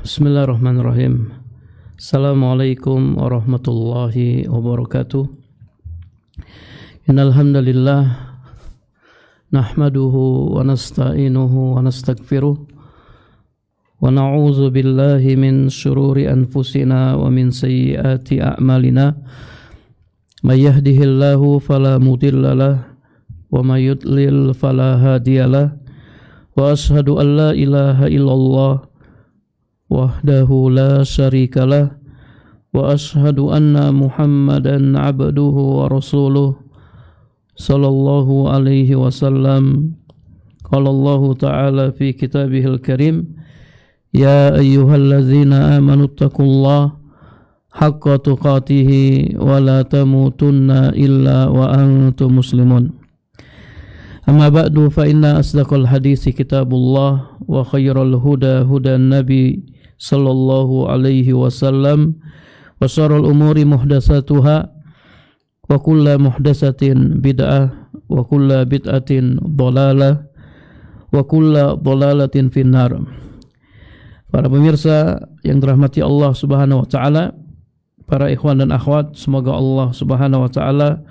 Bismillahirrahmanirrahim. Assalamualaikum warahmatullahi wabarakatuh. Innal hamdalillah nahmaduhu wa nasta'inuhu wa nastaghfiruh wa na'udzu billahi min shururi anfusina wa min sayyiati a'malina. May yahdihillahu fala mudilla lahu wa may yudlil fala hadiyalah. Wa ashhadu an la ilaha illallah wahdahu la syarikalah wa ashhadu anna Muhammadan abduhu wa rasuluh sallallahu alaihi wasallam. Qala Allah ta'ala fi kitabihil karim, ya ayyuhalladzina amanu taqullaha haqqa tuqatih wa la tamutunna illa wa antum muslimun. Amma ba'du, fa inna asdaqal hadisi kitabullah wa khairal huda hudan nabi sallallahu alaihi wasallam wa syarrul umuri muhdatsatuha wa kullu muhdatsatin bid'ah wa kullu bid'atin dhalalah wa kullu dhalalatin finnar. Para pemirsa yang dirahmati Allah Subhanahu wa taala, para ikhwan dan akhwat, semoga Allah Subhanahu wa taala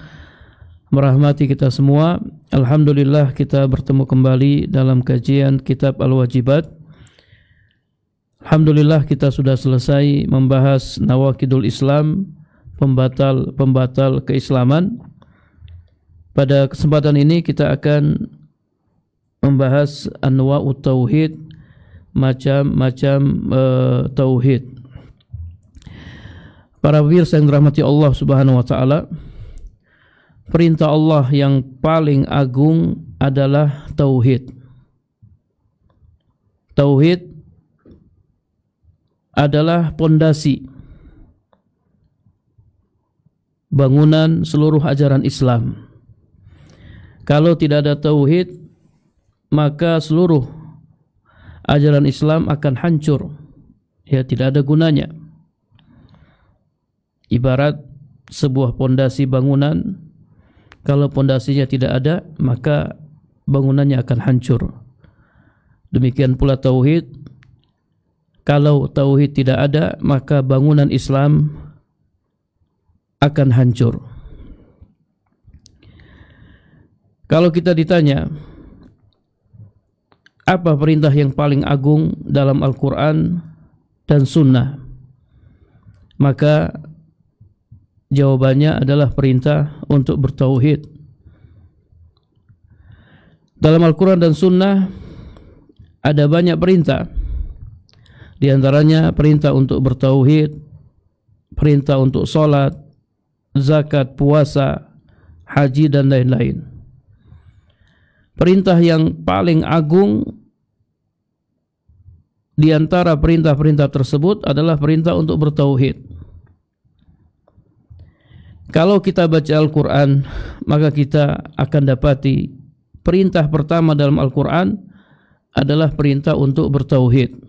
merahmati kita semua. Alhamdulillah kita bertemu kembali dalam kajian kitab Al-Wajibat. Alhamdulillah kita sudah selesai membahas nawaqidul Islam, pembatal keislaman. Pada kesempatan ini kita akan membahas anwa'ut tauhid, macam-macam tauhid. Para pemirsa yang dirahmati Allah Subhanahu wa taala, perintah Allah yang paling agung adalah tauhid. Tauhid adalah pondasi bangunan seluruh ajaran Islam. Kalau tidak ada tauhid, maka seluruh ajaran Islam akan hancur. Ya, tidak ada gunanya. Ibarat sebuah pondasi bangunan, kalau pondasinya tidak ada, maka bangunannya akan hancur. Demikian pula tauhid. Kalau tauhid tidak ada, maka bangunan Islam akan hancur. Kalau kita ditanya, apa perintah yang paling agung dalam Al-Quran dan Sunnah? Maka jawabannya adalah perintah untuk bertauhid. Dalam Al-Quran dan Sunnah ada banyak perintah. Di antaranya perintah untuk bertauhid, perintah untuk sholat, zakat, puasa, haji, dan lain-lain. Perintah yang paling agung di antara perintah-perintah tersebut adalah perintah untuk bertauhid. Kalau kita baca Al-Quran, maka kita akan dapati perintah pertama dalam Al-Quran adalah perintah untuk bertauhid.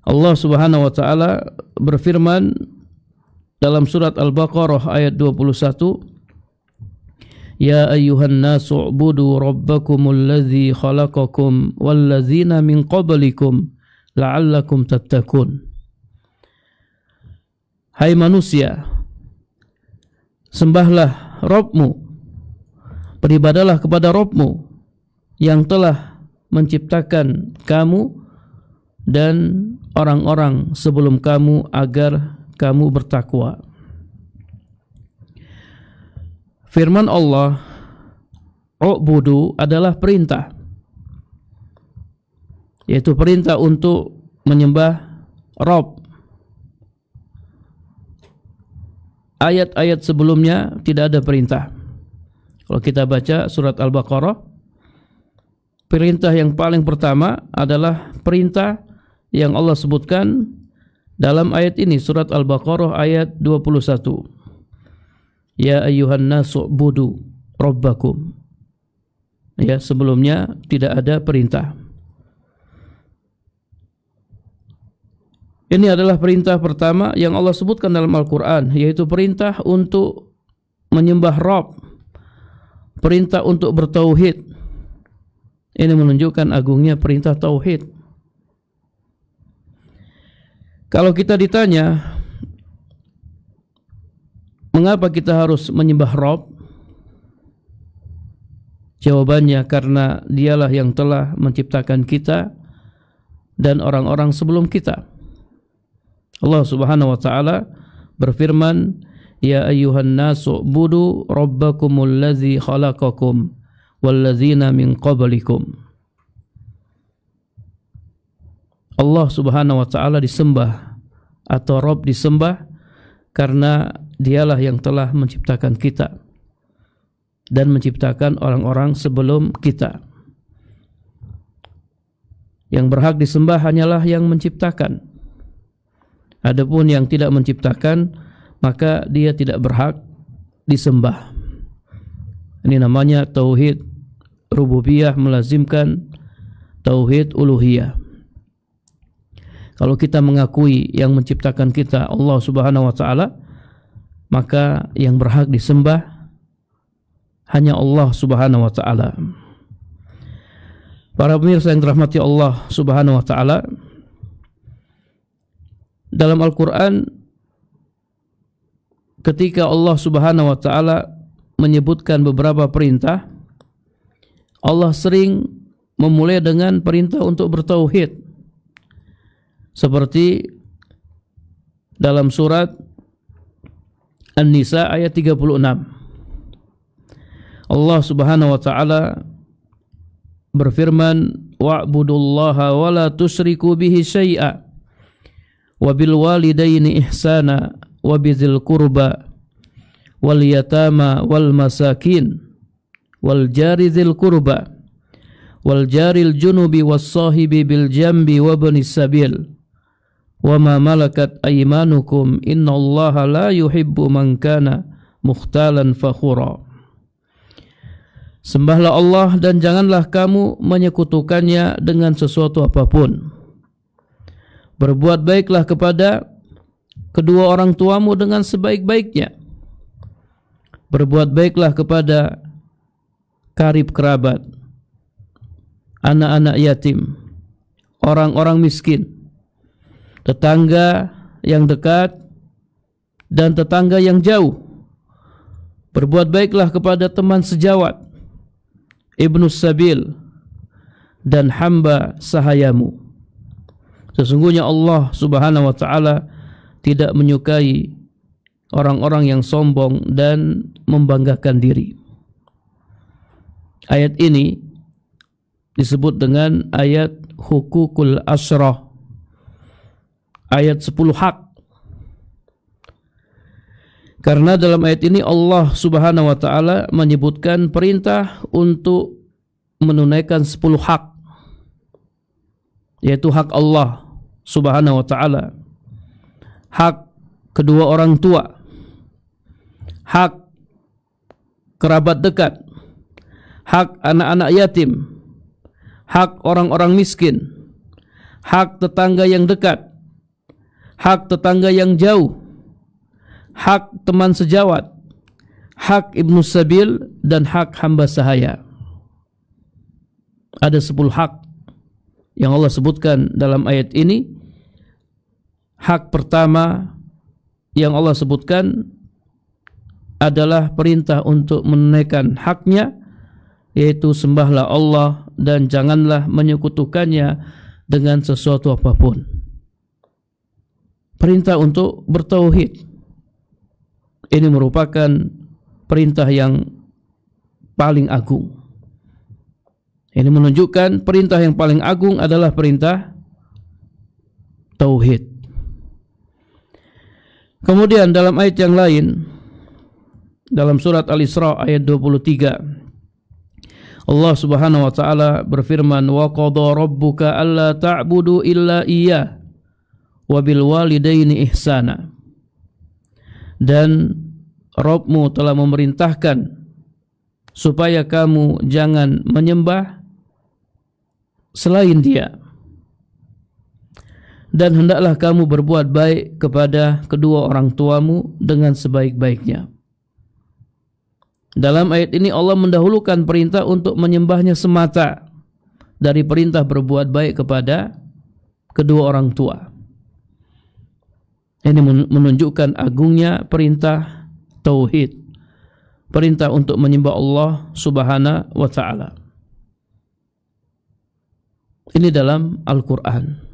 Allah Subhanahu wa taala berfirman dalam surat Al-Baqarah ayat 21, ya ayyuhan nasu ubudu rabbakumul ladzi khalaqakum walladzina min qablikum la'allakum tattaqun. Hai manusia, sembahlah Rabbmu, beribadalah kepada Rabbmu yang telah menciptakan kamu dan orang-orang sebelum kamu agar kamu bertakwa. Firman Allah, u'budu, adalah perintah, yaitu perintah untuk menyembah Rabb. Ayat-ayat sebelumnya tidak ada perintah. Kalau kita baca surat Al-Baqarah, perintah yang paling pertama adalah perintah yang Allah sebutkan dalam ayat ini, surat Al-Baqarah ayat 21. Ya ayyuhan nasu ubudu rabbakum. Ya, sebelumnya tidak ada perintah. Ini adalah perintah pertama yang Allah sebutkan dalam Al-Quran, yaitu perintah untuk menyembah Rabb, perintah untuk bertauhid. Ini menunjukkan agungnya perintah tauhid. Kalau kita ditanya mengapa kita harus menyembah Rabb, jawabannya karena dialah yang telah menciptakan kita dan orang-orang sebelum kita. Allah Subhanahu wa taala berfirman, "Ya ayyuhan nasu budu rabbakumul ladzi khalaqakum walladzina min qablikum." Allah Subhanahu wa taala disembah atau Rabb disembah karena dialah yang telah menciptakan kita dan menciptakan orang-orang sebelum kita. Yang berhak disembah hanyalah yang menciptakan. Adapun yang tidak menciptakan, maka dia tidak berhak disembah. Ini namanya tauhid rububiyah melazimkan tauhid uluhiyah. Kalau kita mengakui yang menciptakan kita Allah Subhanahu wa taala, maka yang berhak disembah hanya Allah Subhanahu wa taala. Para pemirsa yang dirahmati Allah Subhanahu wa taala, dalam Al-Qur'an ketika Allah Subhanahu wa taala menyebutkan beberapa perintah, Allah sering memulai dengan perintah untuk bertauhid. Seperti dalam surat An-Nisa ayat 36. Allah Subhanahu wa taala berfirman, "Wa'budullaha wa la tusyriku bihi syai'a wa bil walidaini ihsana wa bidzil qurba wal yatama wal masakin wal jari dzil qurba wal jaril junubi was sahibi bil jambi wa ibnis sabil wa ma malakat aymanukum innallaha la yuhibbu man kana mukhtalan fakhura." Sembahlah Allah dan janganlah kamu menyekutukannya dengan sesuatu apapun. Berbuat baiklah kepada kedua orang tuamu dengan sebaik-baiknya. Berbuat baiklah kepada karib kerabat, anak-anak yatim, orang-orang miskin, tetangga yang dekat dan tetangga yang jauh. Berbuat baiklah kepada teman sejawat, ibnus sabil, dan hamba sahayamu. Sesungguhnya Allah Subhanahu wa taala tidak menyukai orang-orang yang sombong dan membanggakan diri. Ayat ini disebut dengan ayat hukukul asyrah, ayat 10 hak. Karena dalam ayat ini Allah Subhanahu wa taala menyebutkan perintah untuk menunaikan 10 hak, yaitu hak Allah Subhanahu wa taala, hak kedua orang tua, hak kerabat dekat, hak anak-anak yatim, hak orang-orang miskin, hak tetangga yang dekat, hak tetangga yang jauh, hak teman sejawat, hak ibnu sabil, dan hak hamba sahaya. Ada 10 hak yang Allah sebutkan dalam ayat ini. Hak pertama yang Allah sebutkan adalah perintah untuk menunaikan haknya, yaitu sembahlah Allah dan janganlah menyekutukannya dengan sesuatu apapun. Perintah untuk bertauhid. Ini merupakan perintah yang paling agung. Ini menunjukkan perintah yang paling agung adalah perintah tauhid. Kemudian dalam ayat yang lain, dalam surat Al-Isra ayat 23, Allah Subhanahu wa taala berfirman, "Wa qadha rabbuka alla ta'budu illa iyyah wa bil walidaini ihsana." Dan Rabbmu telah memerintahkan supaya kamu jangan menyembah selain Dia, dan hendaklah kamu berbuat baik kepada kedua orang tuamu dengan sebaik-baiknya. Dalam ayat ini Allah mendahulukan perintah untuk menyembahnya semata dari perintah berbuat baik kepada kedua orang tua. Ini menunjukkan agungnya perintah tauhid, perintah untuk menyembah Allah Subhanahu wa ta'ala. Ini dalam Al-Quran.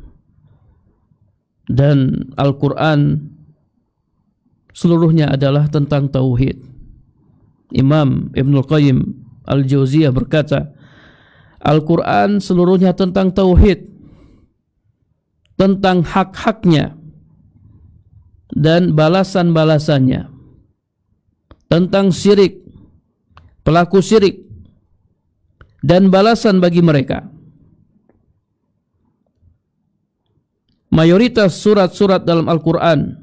Dan Al-Quran seluruhnya adalah tentang tauhid. Imam Ibnul Qayyim Al-Jauziyah berkata, Al-Quran seluruhnya tentang tauhid, tentang hak-haknya dan balasan-balasannya, tentang syirik, pelaku syirik, dan balasan bagi mereka. Mayoritas surat-surat dalam Al-Quran,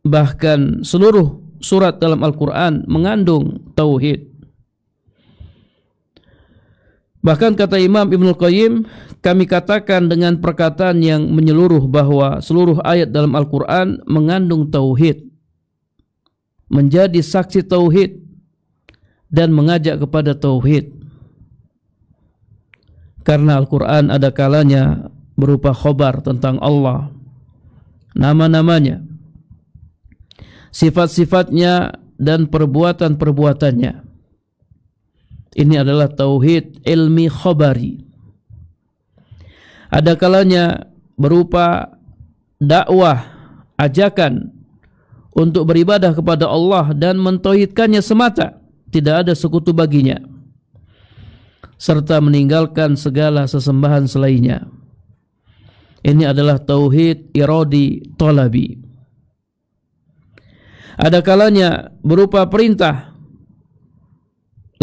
bahkan seluruh surat dalam Al-Quran mengandung tauhid. Bahkan kata Imam Ibnul Qayyim, kami katakan dengan perkataan yang menyeluruh bahwa seluruh ayat dalam Al-Quran mengandung tauhid, menjadi saksi tauhid dan mengajak kepada tauhid. Karena Al-Quran ada kalanya berupa khobar tentang Allah, nama-namanya, sifat-sifatnya dan perbuatan-perbuatannya. Ini adalah tauhid ilmi khobari. Ada kalanya berupa dakwah, ajakan untuk beribadah kepada Allah dan mentauhidkannya semata, tidak ada sekutu baginya, serta meninggalkan segala sesembahan selainnya. Ini adalah tauhid iradi talabi. Ada kalanya berupa perintah,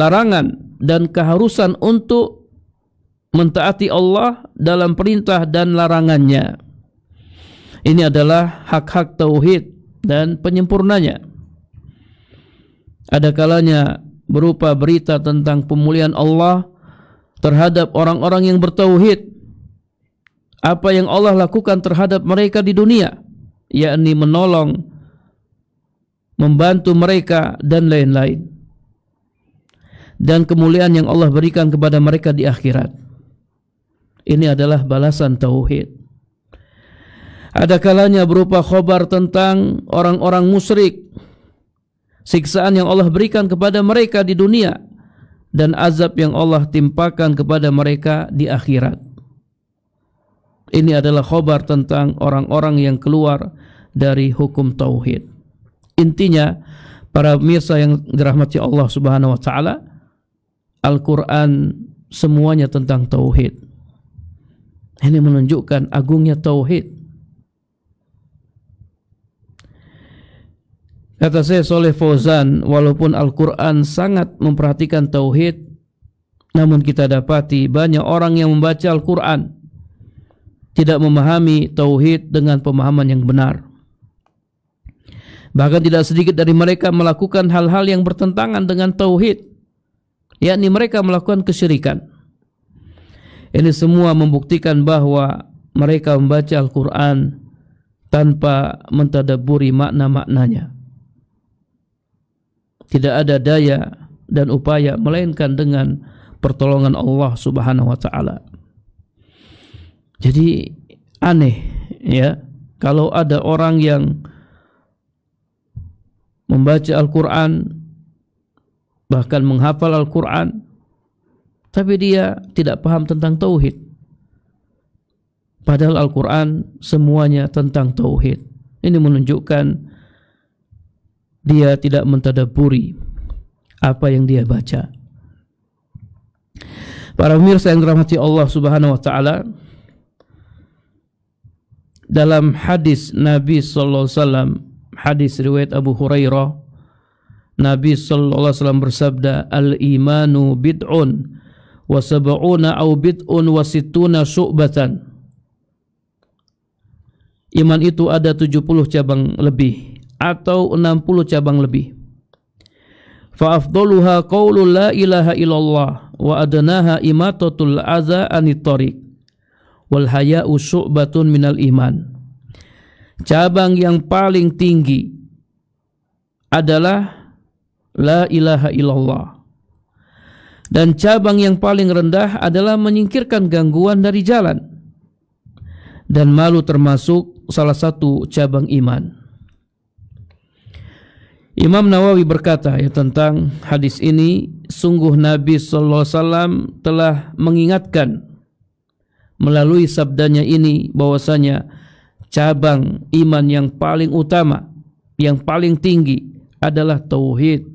larangan, dan keharusan untuk mentaati Allah dalam perintah dan larangannya. Ini adalah hak-hak tauhid dan penyempurnanya. Ada kalanya berupa berita tentang pemulihan Allah terhadap orang-orang yang bertauhid, apa yang Allah lakukan terhadap mereka di dunia, yakni menolong, membantu mereka dan lain-lain, dan kemuliaan yang Allah berikan kepada mereka di akhirat. Ini adalah balasan tauhid. Ada kalanya berupa khobar tentang orang-orang musyrik, siksaan yang Allah berikan kepada mereka di dunia dan azab yang Allah timpakan kepada mereka di akhirat. Ini adalah khobar tentang orang-orang yang keluar dari hukum tauhid. Intinya, para pemirsa yang dirahmati Allah Subhanahu wa taala, Al-Quran semuanya tentang tauhid. Ini menunjukkan agungnya tauhid. Kata saya Shalih Fauzan, walaupun Al-Quran sangat memperhatikan tauhid, namun kita dapati banyak orang yang membaca Al-Quran tidak memahami tauhid dengan pemahaman yang benar. Bahkan tidak sedikit dari mereka melakukan hal-hal yang bertentangan dengan tauhid, yakni mereka melakukan kesyirikan. Ini semua membuktikan bahwa mereka membaca Al-Quran tanpa mentadabburi makna-maknanya. Tidak ada daya dan upaya melainkan dengan pertolongan Allah Subhanahu wa taala. Jadi aneh ya kalau ada orang yang membaca Al-Quran, bahkan menghafal Al-Quran, tapi dia tidak paham tentang tauhid. Padahal Al-Quran semuanya tentang tauhid. Ini menunjukkan dia tidak mentadabburi apa yang dia baca. Para pemirsa yang dirahmati Allah Subhanahu wa taala, dalam hadis Nabi sallallahu alaihi wasallam, hadis riwayat Abu Hurairah, Nabi sallallahu alaihi wasallam bersabda, "Al-imanu bid'un wa sab'una aw bid'un wa sittuna syu'batan." Iman itu ada 70 cabang lebih atau 60 cabang lebih. Fa afdaluha qaulu la ilaha illallah wa adnaha imatatul adza anit thariq wal haya'u syu'batun minal iman. Cabang yang paling tinggi adalah la ilaha illallah, dan cabang yang paling rendah adalah menyingkirkan gangguan dari jalan, dan malu termasuk salah satu cabang iman. Imam Nawawi berkata ya tentang hadis ini, sungguh Nabi sallallahu alaihi wasallam telah mengingatkan melalui sabdanya ini bahwasanya cabang iman yang paling utama, yang paling tinggi adalah tauhid,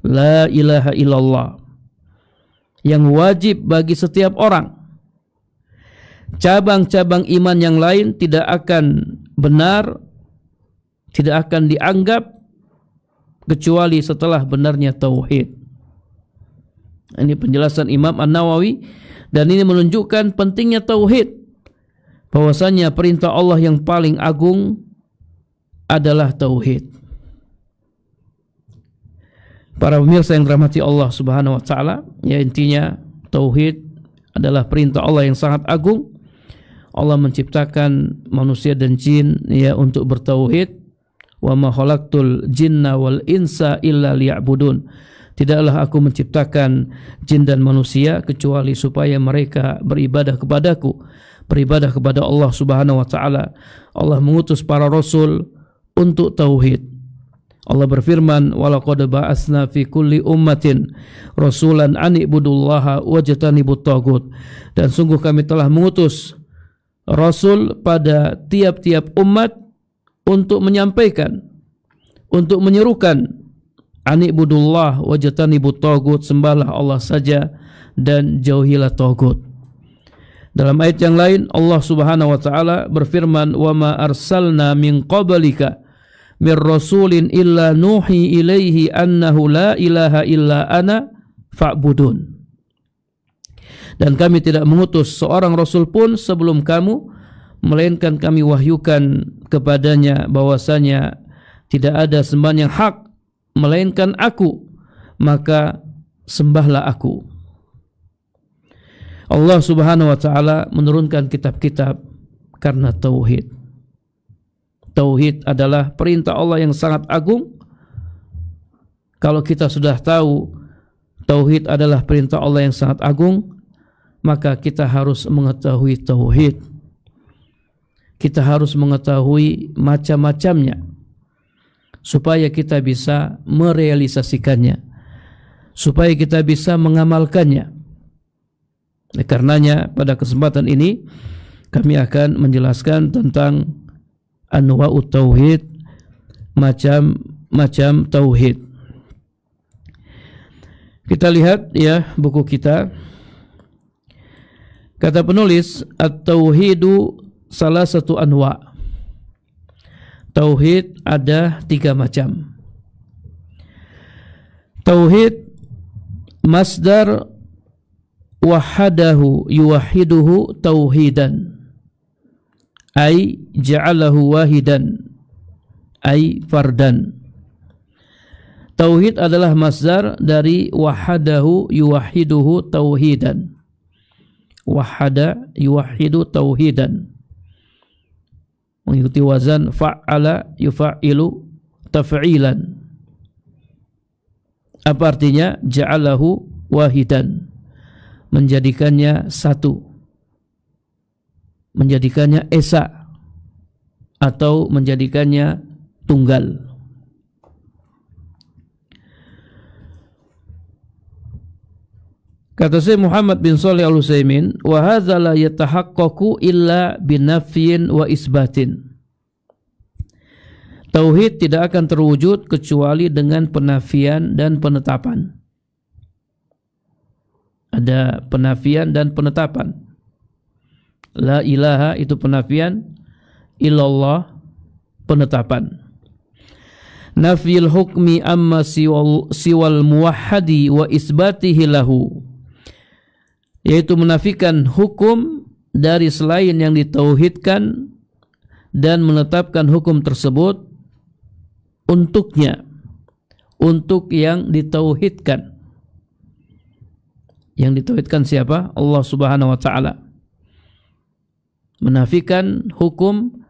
la ilaha illallah, yang wajib bagi setiap orang. Cabang-cabang iman yang lain tidak akan benar, tidak akan dianggap kecuali setelah benarnya tauhid. Ini penjelasan Imam An-Nawawi, dan ini menunjukkan pentingnya tauhid, bahwasanya perintah Allah yang paling agung adalah tauhid. Para pemirsa yang dirahmati Allah Subhanahu wa taala, ya intinya tauhid adalah perintah Allah yang sangat agung. Allah menciptakan manusia dan jin ya untuk bertauhid. Wa ma khalaqtul jinna wal insa illa liya'budun. Tidaklah aku menciptakan jin dan manusia kecuali supaya mereka beribadah kepadaku, beribadah kepada Allah Subhanahu wa taala. Allah mengutus para rasul untuk tauhid. Allah berfirman, walaqad ba'atsna fi kulli ummatin rasulan an ibudullaha wajtanibut tagut. Dan sungguh kami telah mengutus rasul pada tiap-tiap umat untuk menyampaikan, untuk menyerukan an ibudullah wajtanibut tagut, sembahlah Allah saja dan jauhilah tagut. Dalam ayat yang lain Allah Subhanahu wa taala berfirman, wa ma arsalna min qablika mir rasulin illa nuhi ilaihi annahu la ilaha illa ana fa'budun. Dan kami tidak mengutus seorang rasul pun sebelum kamu, melainkan kami wahyukan kepadanya bahwasanya tidak ada sembahan yang hak melainkan aku, maka sembahlah aku. Allah Subhanahu wa taala menurunkan kitab-kitab karena tauhid. Tauhid adalah perintah Allah yang sangat agung. Kalau kita sudah tahu tauhid adalah perintah Allah yang sangat agung, maka kita harus mengetahui tauhid. Kita harus mengetahui macam-macamnya supaya kita bisa merealisasikannya, supaya kita bisa mengamalkannya. Karenanya pada kesempatan ini kami akan menjelaskan tentang anwa'ut tauhid, macam-macam tauhid. Kita lihat ya buku kita. Kata penulis, at-tauhidu salah satu anwa'. Tauhid ada 3 macam. Tauhid masdar wahadahu yuwahiduhu tauhidan, ay ja'alahu wahidan, ay fardan. Tauhid adalah masdar dari wahadahu yuwahiduhu tauhidan. Wahada yuwahidu tauhidan, mengikuti wazan fa'ala yufa'ilu taf'ilan. Apa artinya? Ja'alahu wahidan, menjadikannya satu, menjadikannya esa, atau menjadikannya tunggal. Kata Syekh Muhammad bin Shalih Al-Utsaimin, wa hadza la yatahaqqaqu illa binafyin wa isbatin. Tauhid tidak akan terwujud kecuali dengan penafian dan penetapan. Ada penafian dan penetapan. La ilaha itu penafian, illallah penetapan. Nafyil hukmi amma siwal muwahhadi wa isbatihi lahu, yaitu menafikan hukum dari selain yang ditauhidkan dan menetapkan hukum tersebut untuknya, untuk yang ditauhidkan. Yang ditauhidkan siapa? Allah Subhanahu wa taala. Menafikan hukum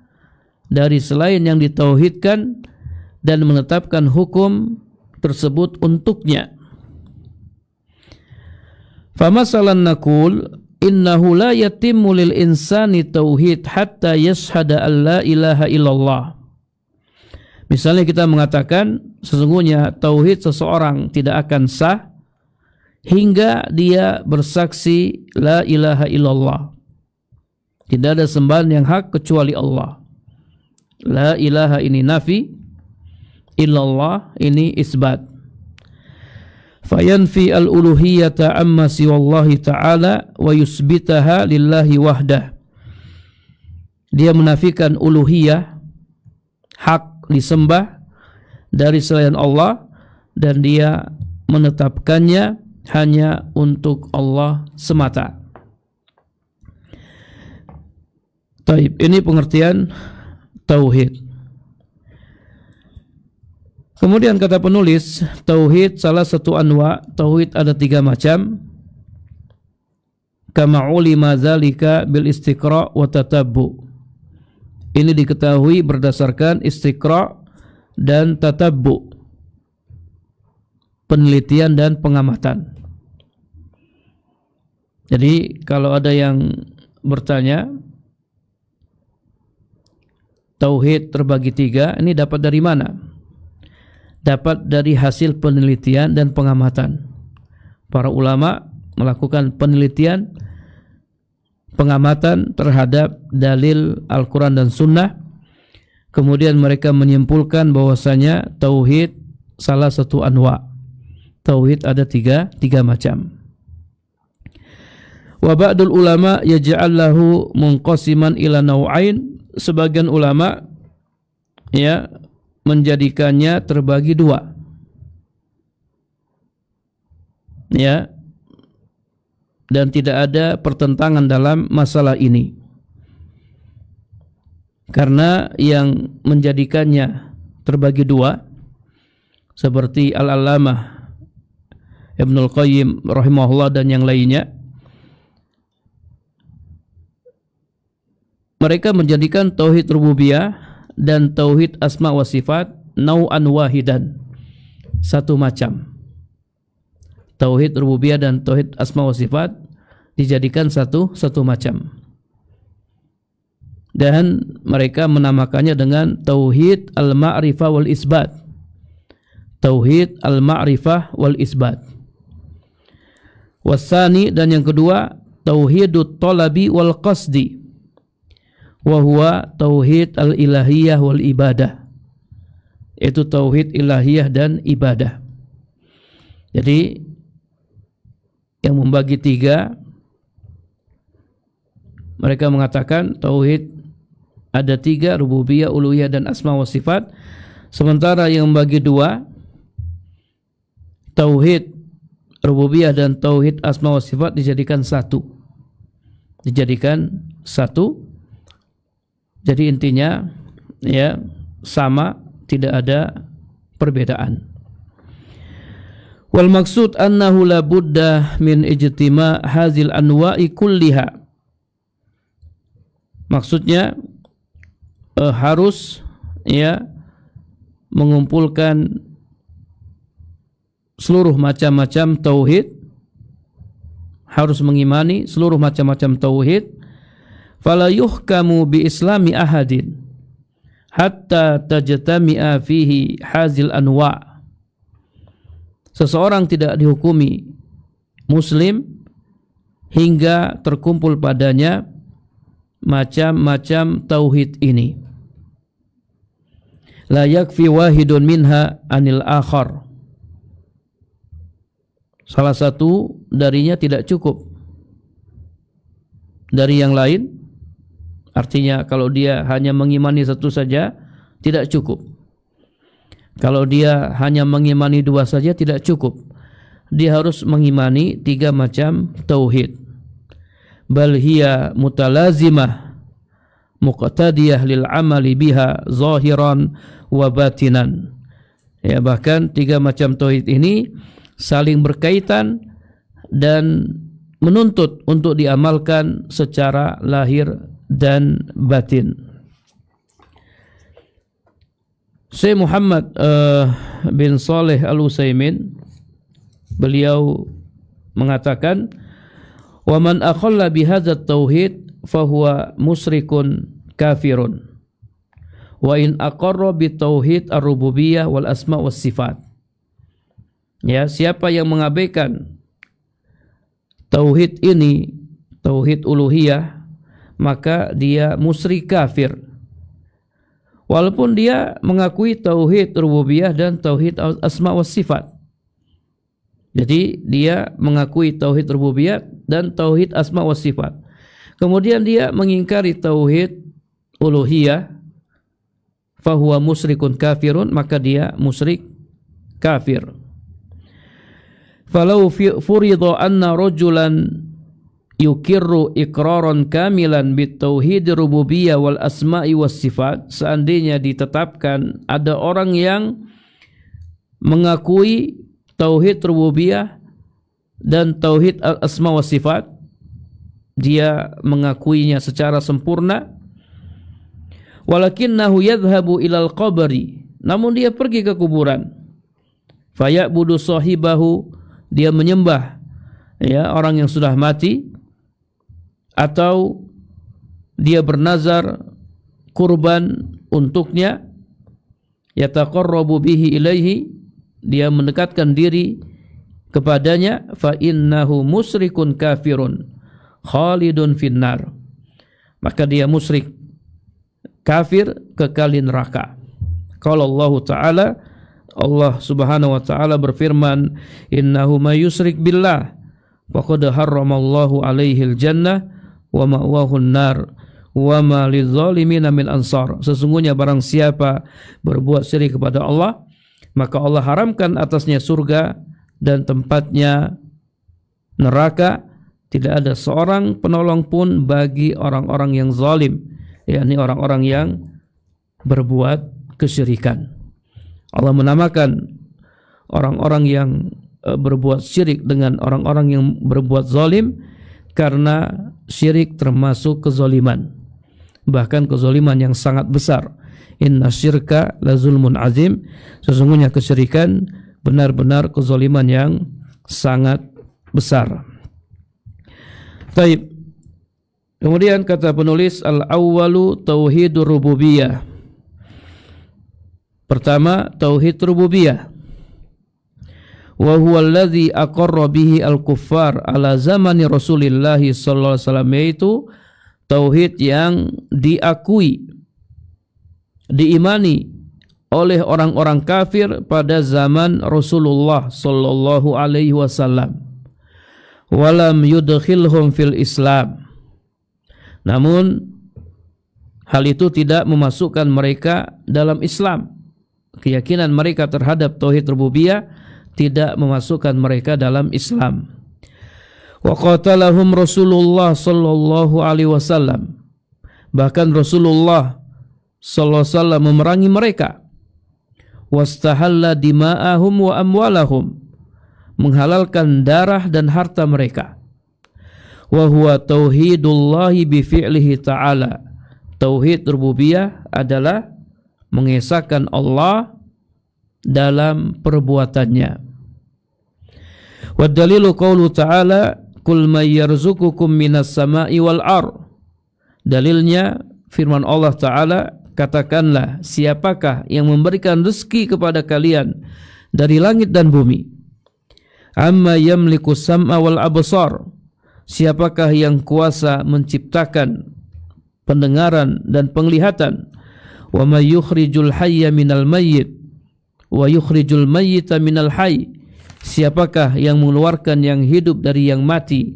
dari selain yang ditauhidkan dan menetapkan hukum tersebut untuknya. Famasalan naqul innahu la yatimmu lil insani tauhid hatta yashhada an la ilaha illallah. Misalnya kita mengatakan sesungguhnya tauhid seseorang tidak akan sah hingga dia bersaksi la ilaha illallah. Tidak ada sembahan yang hak kecuali Allah. La ilaha ini nafi, illallah ini isbat. Fayanfi al-uluhiyata amma siwallahi ta'ala wa yusbitaha lillahi wahdah. Dia menafikan uluhiyah, hak disembah dari selain Allah, dan dia menetapkannya hanya untuk Allah semata. Taib, ini pengertian tauhid. Kemudian kata penulis, tauhid salah satu anwa, tauhid ada 3 macam. Kama ulima dzalika bil istiqra wa tatabbu. Ini diketahui berdasarkan istiqra dan tatabbu, penelitian dan pengamatan. Jadi kalau ada yang bertanya, tauhid terbagi 3, ini dapat dari mana? Dapat dari hasil penelitian dan pengamatan. Para ulama melakukan penelitian, pengamatan terhadap dalil Al-Quran dan Sunnah. Kemudian mereka menyimpulkan bahwasanya tauhid salah satu anwa. Tauhid ada tiga macam. Wa ba'dul ulama yaj'al lahu munqasiman ila naw'ain. Sebagian ulama ya menjadikannya terbagi 2. Ya. Dan tidak ada pertentangan dalam masalah ini. Karena yang menjadikannya terbagi 2 seperti Al-Allamah Ibnul Qayyim rahimahullah dan yang lainnya, mereka menjadikan tauhid rububiyah dan tauhid asma wa sifat nau'an wahidan, satu macam. Tauhid rububiyah dan tauhid asma wa sifat dijadikan satu macam. Dan mereka menamakannya dengan tauhid al-ma'rifah wal isbat. Tauhid al-ma'rifah wal isbat. Wasani, dan yang kedua tauhidut talabi wal qasdi. Wa huwa tauhid al-ilahiyah wal ibadah. Itu tauhid ilahiyah dan ibadah. Jadi yang membagi 3, mereka mengatakan tauhid ada 3, rububiyah, uluhiyah dan asma wa sifat. Sementara yang membagi 2, tauhid rububiyah dan tauhid asma wa sifat dijadikan satu. Jadi intinya ya sama, tidak ada perbedaan. Wal maksud annahu la budda min ijtima' hazil anwa'i kulliha. Maksudnya harus ya mengumpulkan seluruh macam-macam tauhid, harus mengimani seluruh macam-macam tauhid. Fala yuhkamu bi islami ahadin hatta tajtami'a fihi hazil anwa'. Seseorang tidak dihukumi muslim hingga terkumpul padanya macam-macam tauhid ini. La yakfi wahidun minha anil akhar. Salah satu darinya tidak cukup dari yang lain. Artinya kalau dia hanya mengimani satu saja tidak cukup. Kalau dia hanya mengimani 2 saja tidak cukup. Dia harus mengimani 3 macam tauhid. Bal hiya mutalazimah muqtadiyah lil amali biha zahiran wa batinan. Ya, bahkan 3 macam tauhid ini saling berkaitan dan menuntut untuk diamalkan secara lahir dan batin. Syekh Muhammad bin Saleh Al-Utsaimin, beliau mengatakan, wa man akhalla bihadza tauhid fahuwa musyrikun kafirun wa in aqarra bi tauhid ar-rububiyah wal asma was sifat. Ya, siapa yang mengabaikan tauhid ini, tauhid uluhiyah, maka dia musyrik kafir. Walaupun dia mengakui tauhid rububiyah dan tauhid asma was sifat. Jadi dia mengakui tauhid rububiyah dan tauhid asma was sifat. Kemudian dia mengingkari tauhid uluhiyah, fahuwa musyrikun kafirun, maka dia musyrik kafir. Falau furidu anna rajulan yukirru iqraran kamilan bitauhid rububiyah wal asma'i was sifat, seandainya ditetapkan ada orang yang mengakui tauhid rububiyah dan tauhid asma was sifat, dia mengakuinya secara sempurna, walakinnahu yadhhabu ilal qabri, namun dia pergi ke kuburan, faya'budu sahibahu, dia menyembah ya orang yang sudah mati, atau dia bernazar kurban untuknya, yataqarrabu bihi ilaihi, dia mendekatkan diri kepadanya, fa innahu musyrikun kafirun khalidun finnar, maka dia musyrik kafir kekal di neraka. Qala Allah Ta'ala, Allah Subhanahu wa taala berfirman, innahu may yusyrik billah faqad harramallahu alaihil jannah wa ma'wahun nar wa ma lizzalimin min ansar. Sesungguhnya barang siapa berbuat syirik kepada Allah, maka Allah haramkan atasnya surga dan tempatnya neraka. Tidak ada seorang penolong pun bagi orang-orang yang zalim, yakni orang-orang yang berbuat kesyirikan. Allah menamakan orang-orang yang berbuat syirik dengan orang-orang yang berbuat zalim karena syirik termasuk kezaliman, bahkan kezaliman yang sangat besar. Inna syirka la zulmun azim, sesungguhnya kesyirikan benar-benar kezaliman yang sangat besar. Taib. Kemudian kata penulis, al-awwalu tauhidur rububiyah. Pertama, tauhid rububiyah. Wa huwa alladhi aqarra bihi al-kuffar ala zamani Rasulillah sallallahu alaihi wasallam, yaitu tauhid yang diakui, diimani oleh orang-orang kafir pada zaman Rasulullah sallallahu alaihi wasallam. Walam yudkhilhum fil Islam. Namun hal itu tidak memasukkan mereka dalam Islam. Keyakinan mereka terhadap tauhid rububiyah tidak memasukkan mereka dalam Islam. Wa qatalahum Rasulullah sallallahu alaihi wasallam. Bahkan Rasulullah sallallahu alaihi wasallam memerangi mereka. Wastahalla dima'ahum wa amwalahum, menghalalkan darah dan harta mereka. Wa huwa tauhidullahi bi fi'lihi ta'ala. Tauhid rububiyah adalah mengesahkan Allah dalam perbuatannya. Wa dalilu qaulu ta'ala, kul may yarzuqukum minas sama'i wal ar. Dalilnya firman Allah Ta'ala, katakanlah, siapakah yang memberikan rezeki kepada kalian dari langit dan bumi? Amma yamliku sam'a wal absar, siapakah yang kuasa menciptakan pendengaran dan penglihatan? Wa may yukhrijul hayya minal mayyit wa yukhrijul mayyita minal hayy, siapakah yang mengeluarkan yang hidup dari yang mati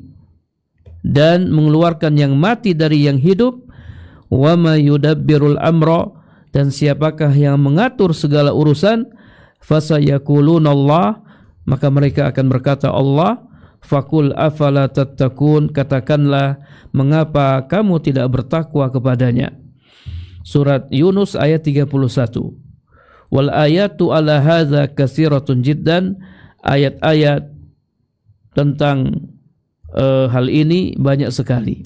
dan mengeluarkan yang mati dari yang hidup? Wa may yudabbirul amra, dan siapakah yang mengatur segala urusan? Fasayaquluna Allah, maka mereka akan berkata Allah. Fakul afala tattaqun, katakanlah, mengapa kamu tidak bertakwa kepadanya? Surat Yunus ayat 31. Wal ayatu ala hadza katsiratun jiddan, ayat-ayat tentang hal ini banyak sekali.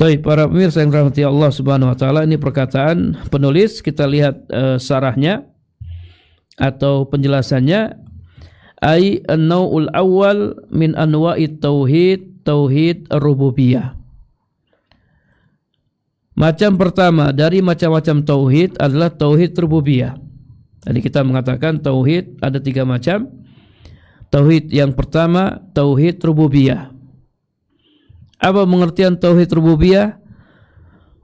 Baik, para pemirsa yang dirahmati Allah Subhanahu wa taala, ini perkataan penulis, kita lihat syarahnya atau penjelasannya. Ai an-nau'ul awwal min anwa'it tauhid, tauhid ar-rububiyah. Macam pertama dari macam-macam tauhid adalah tauhid rububiyah. Tadi kita mengatakan tauhid ada 3 macam. Tauhid yang pertama tauhid rububiyah. Apa pengertian tauhid rububiyah?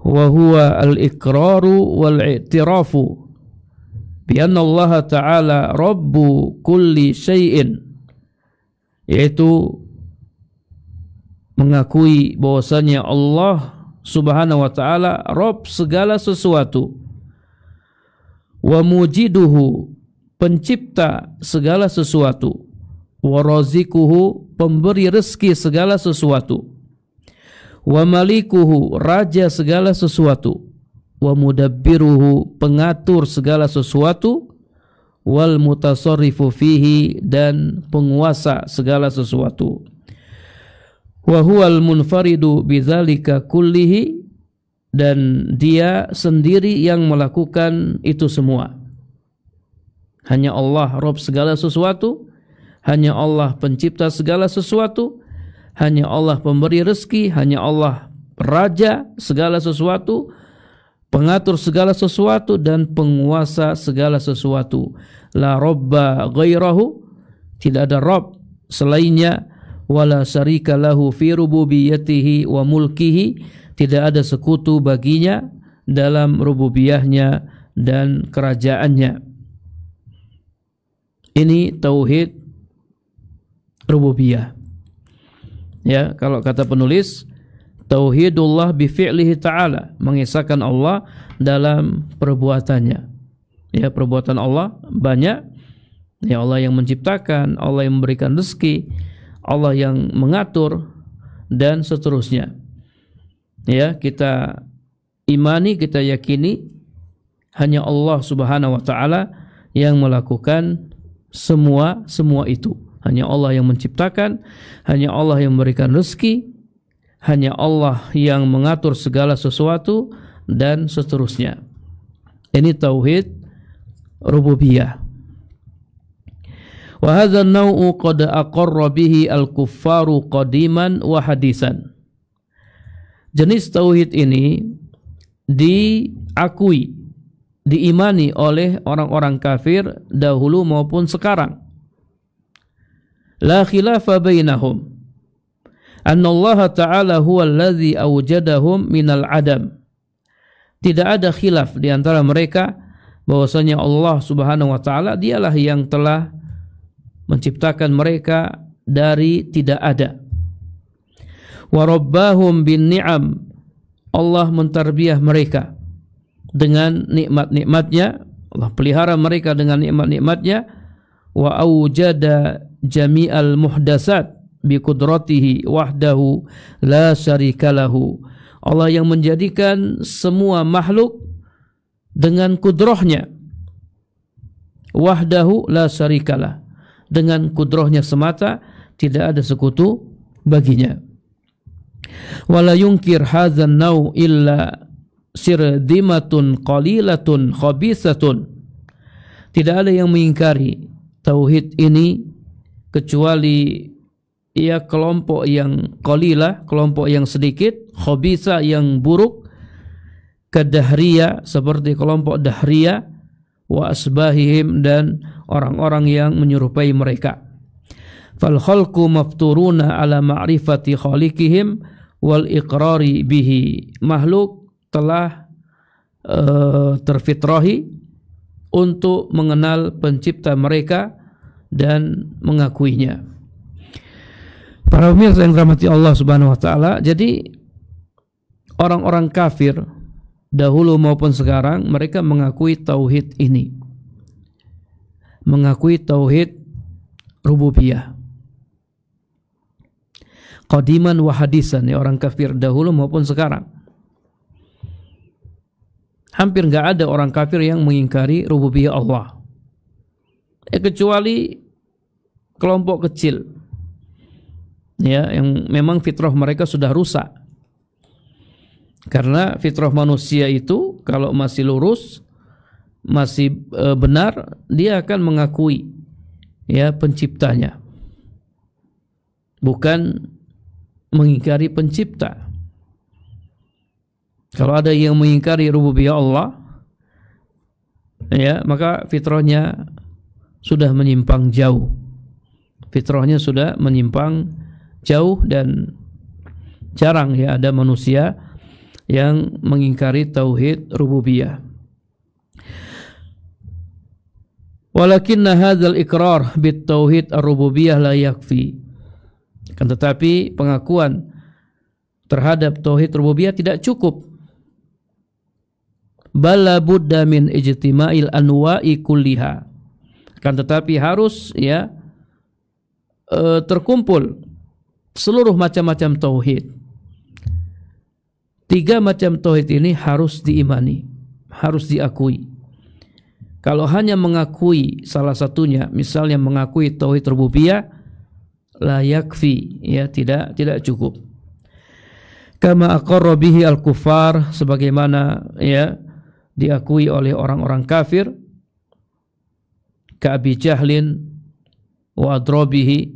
Wa huwa al-iqraru wal-i'tirafu bi anna Allah Ta'ala Rabbu kulli syai'in, yaitu mengakui bahwasanya Allah Subhanahu wa Ta'ala Rabb segala sesuatu, wa mujiduhu pencipta segala sesuatu, wa razikuhu pemberi rezeki segala sesuatu, wa malikuhu raja segala sesuatu, wa mudabbiruhu pengatur segala sesuatu, wal mutasarrifu fihi dan penguasa segala sesuatu. Wa huwal munfaridu bidzalika kullihi, dan dia sendiri yang melakukan itu semua. Hanya Allah Rabb segala sesuatu, hanya Allah pencipta segala sesuatu, hanya Allah pemberi rezeki, hanya Allah raja segala sesuatu, pengatur segala sesuatu, dan penguasa segala sesuatu. La Rabba ghairahu, tidak ada Rabb selainnya, wala syarika lahu fi rububiyyatihi wa mulkihi, tidak ada sekutu baginya dalam rububiyahnya dan kerajaannya. Ini tauhid rububiyah. Ya, kalau kata penulis, tauhidullah bi fi'lihi ta'ala, mengisahkan Allah dalam perbuatannya. Ya, perbuatan Allah banyak. Ya, Allah yang menciptakan, Allah yang memberikan rezeki, Allah yang mengatur, dan seterusnya. Ya, kita imani, kita yakini hanya Allah Subhanahu wa Ta'ala yang melakukan semua itu. Hanya Allah yang menciptakan, hanya Allah yang memberikan rezeki, hanya Allah yang mengatur segala sesuatu, dan seterusnya. Ini tauhid rububiyah. Wa hadza an-naw'u qad aqarra bihi al-kuffaru qadiman wa hadisan. Jenis tauhid ini diakui, diimani oleh orang-orang kafir dahulu maupun sekarang. La khilafa bainahum anna Allah Ta'ala huwa alladhi awjadahum minal adam. Tidak ada khilaf di antara mereka bahwasanya Allah Subhanahu wa Ta'ala dialah yang telah menciptakan mereka dari tidak ada. Wa rabbahum bin ni'am, Allah mentarbiah mereka dengan nikmat-nikmatnya, Allah pelihara mereka dengan nikmat-nikmatnya. Wa awjada jami'al muhdasat bi qudratihi wahdahu la syarika lahu. Allah yang menjadikan semua makhluk dengan kudrahnya, wahdahu la syarikalah, dengan kudrahnya semata, tidak ada sekutu baginya. Wala yunkir hadzan naw illa sirdimatun qalilatun khabisatun. Tidak ada yang mengingkari tauhid ini kecuali ia kelompok yang qalilah, kelompok yang sedikit, khabisa yang buruk, kadahriyah seperti kelompok dahriyah, wa asbahihim dan orang-orang yang menyerupai mereka. Fal khalqu mafturuna ala ma'rifati khaliqihim wal iqrari bihi. Makhluk telah terfitrahi untuk mengenal pencipta mereka dan mengakuinya. Para pemirsa yang dirahmati Allah Subhanahu wa Ta'ala, jadi orang-orang kafir dahulu maupun sekarang mereka mengakui tauhid ini, mengakui tauhid rububiyah qadiman wa hadisan. Ya, orang kafir dahulu maupun sekarang hampir enggak ada orang kafir yang mengingkari rububiyah Allah, kecuali kelompok kecil, ya, yang memang fitrah mereka sudah rusak. Karena fitrah manusia itu kalau masih lurus, masih benar, dia akan mengakui ya penciptanya, bukan mengingkari pencipta. Kalau ada yang mengingkari rububiyah Allah, ya, maka fitrahnya sudah menyimpang jauh. Fitrahnya sudah menyimpang jauh dan jarang ya ada manusia yang mengingkari tauhid rububiyah. Walakinna hadzal iqrar bit tauhid ar-rububiyah la yakfi. Kan tetapi pengakuan terhadap tauhid rububiyah tidak cukup. Bala budda min ijtima'il anwa'i kulliha. Kan tetapi harus ya terkumpul seluruh macam-macam tauhid. 3 macam tauhid ini harus diimani, harus diakui. Kalau hanya mengakui salah satunya, misalnya mengakui tauhid rububiyah, la yakfi, ya tidak cukup. Kama aqarra bihi al-kuffar, sebagaimana ya diakui oleh orang-orang kafir, ka Abi Jahlin wa adrabihi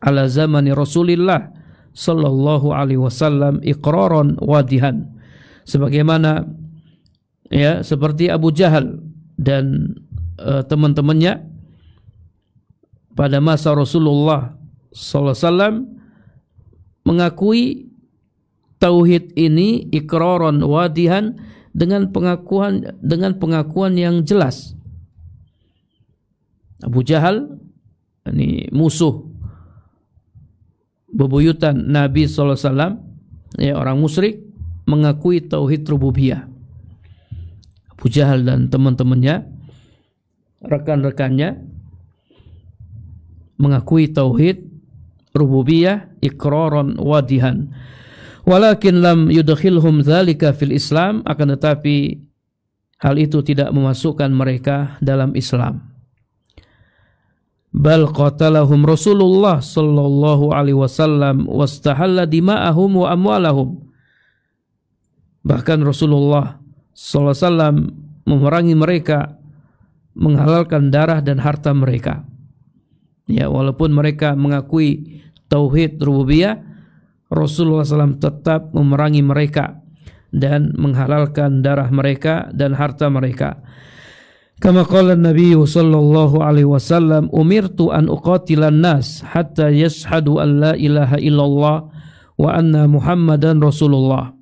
ala zamani Rasulillah sallallahu alaihi wasallam iqraran wadihan, sebagaimana ya seperti Abu Jahal dan teman-temannya pada masa Rasulullah sallallahu alaihi wasallam mengakui tauhid ini iqraran wadihan dengan pengakuan yang jelas. Abu Jahal ini musuh bebuyutan Nabi sallallahu alaihi wasallam, ya, orang musyrik, mengakui tauhid rububiyah. Abu Jahal dan teman-temannya, rekan-rekannya, mengakui tauhid rububiyah iqraran wadihan. Walakin lam yudkhilhum dzalika fil Islam, akan tetapi hal itu tidak memasukkan mereka dalam Islam. Bal qatalahum Rasulullah sallallahu alaihi wasallam wastahalla dima'ahum wa amwalahum. Bahkan Rasulullah sallallahu alaihi wasallam memerangi mereka, menghalalkan darah dan harta mereka. Ya, walaupun mereka mengakui tauhid rububiyah, Rasulullah SAW tetap memerangi mereka dan menghalalkan darah mereka dan harta mereka. Kama qala Nabi sallallahu alaihi wasallam, umirtu an uqatilan nas hatta yashhadu an la ilaha illallah wa anna Muhammadan Rasulullah.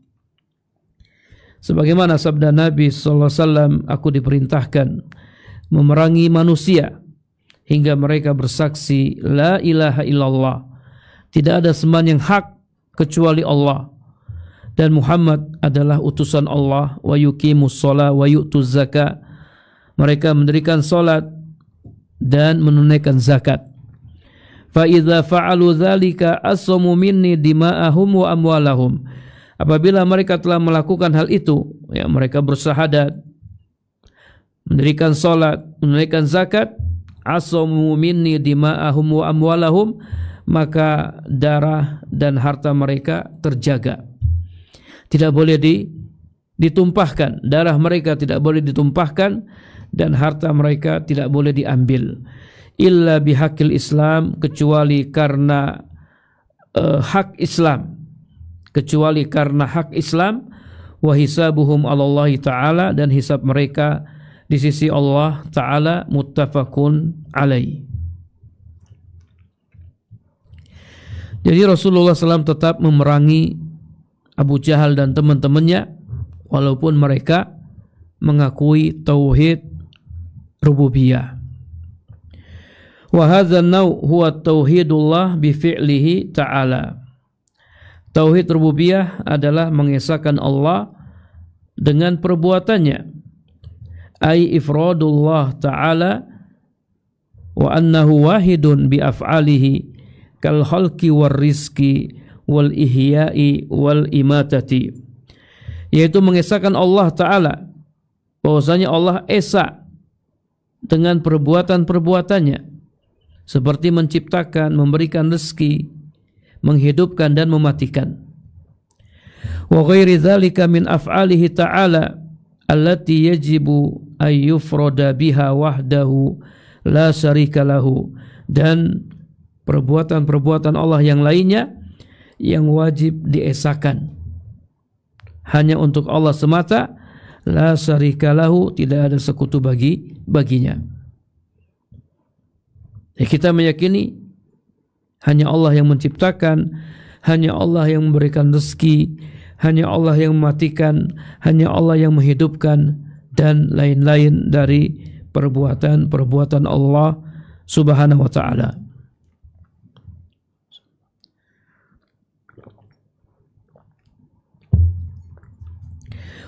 Sebagaimana sabda Nabi sallallahu alaihi wasallam, aku diperintahkan memerangi manusia hingga mereka bersaksi la ilaha illallah, tidak ada sembahan yang hak kecuali Allah, dan Muhammad adalah utusan Allah, wa yuqimus shalah wa yu'tuz zakat, mereka mendirikan salat dan menunaikan zakat. Fa idza fa'alu dzalika asamu minni dima'ahum wa amwalahum. Apabila mereka telah melakukan hal itu, ya, mereka bersyahadat, mendirikan salat, menunaikan zakat, asamu minni dima'ahum wa amwalahum, maka darah dan harta mereka terjaga. Tidak boleh ditumpahkan, darah mereka tidak boleh ditumpahkan dan harta mereka tidak boleh diambil. Illa bihaqil Islam, kecuali karena hak Islam, kecuali karena hak Islam. Wa hisabuhum 'alallahi ta'ala, dan hisab mereka di sisi Allah Ta'ala muttafaqun alaih. Jadi Rasulullah SAW tetap memerangi Abu Jahal dan teman-temannya walaupun mereka mengakui tauhid rububiyah. Wa hadzal naw' huwa tauhidullah bi fi'lihi ta'ala. Tauhid rububiyah adalah mengesahkan Allah dengan perbuatannya. Ai ifradullah ta'ala wa annahu wahidun bi af'alihi kal khalqi war rizqi wal ihya'i wal imatati, yaitu mengesahkan Allah Ta'ala bahwasanya Allah esa dengan perbuatan-perbuatannya, seperti menciptakan, memberikan rezeki, menghidupkan dan mematikan. Wa ghairi dzalika min af'alihi ta'ala allati yajibu ay yufrada biha wahdahu la syarika lahu, dan perbuatan-perbuatan Allah yang lainnya yang wajib diesakan, hanya untuk Allah semata, la syarikalahu, tidak ada sekutu baginya. Kita meyakini hanya Allah yang menciptakan, hanya Allah yang memberikan rezeki, hanya Allah yang mematikan, hanya Allah yang menghidupkan, dan lain-lain dari perbuatan-perbuatan Allah Subhanahu wa ta'ala.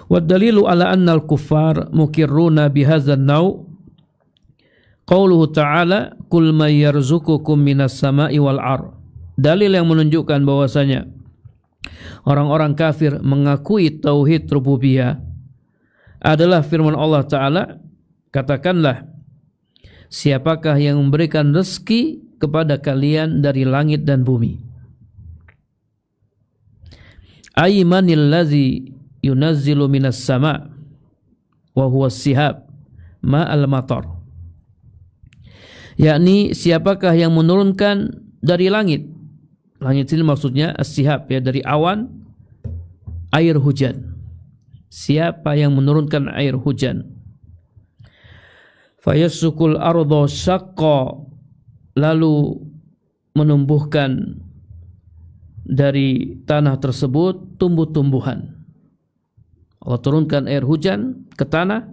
Wad-dalilu ala anna al-kuffar mukirruna bihadzal naw' qauluhu ta'ala qul may yarzuqukum minas sama'i wal ar. Dalil yang menunjukkan bahwasanya orang-orang kafir mengakui tauhid rububiyah adalah firman Allah Ta'ala, katakanlah, siapakah yang memberikan rezeki kepada kalian dari langit dan bumi? Aymanil ladzi yunazzilu minas sama' wa huwa as-sihab ma'al matar. Yakni siapakah yang menurunkan dari langit? Langit ini maksudnya as-sihab, ya, dari awan air hujan. Siapa yang menurunkan air hujan? Fayasukul ardo syaqqa, lalu menumbuhkan dari tanah tersebut tumbuh-tumbuhan. Allah turunkan air hujan ke tanah,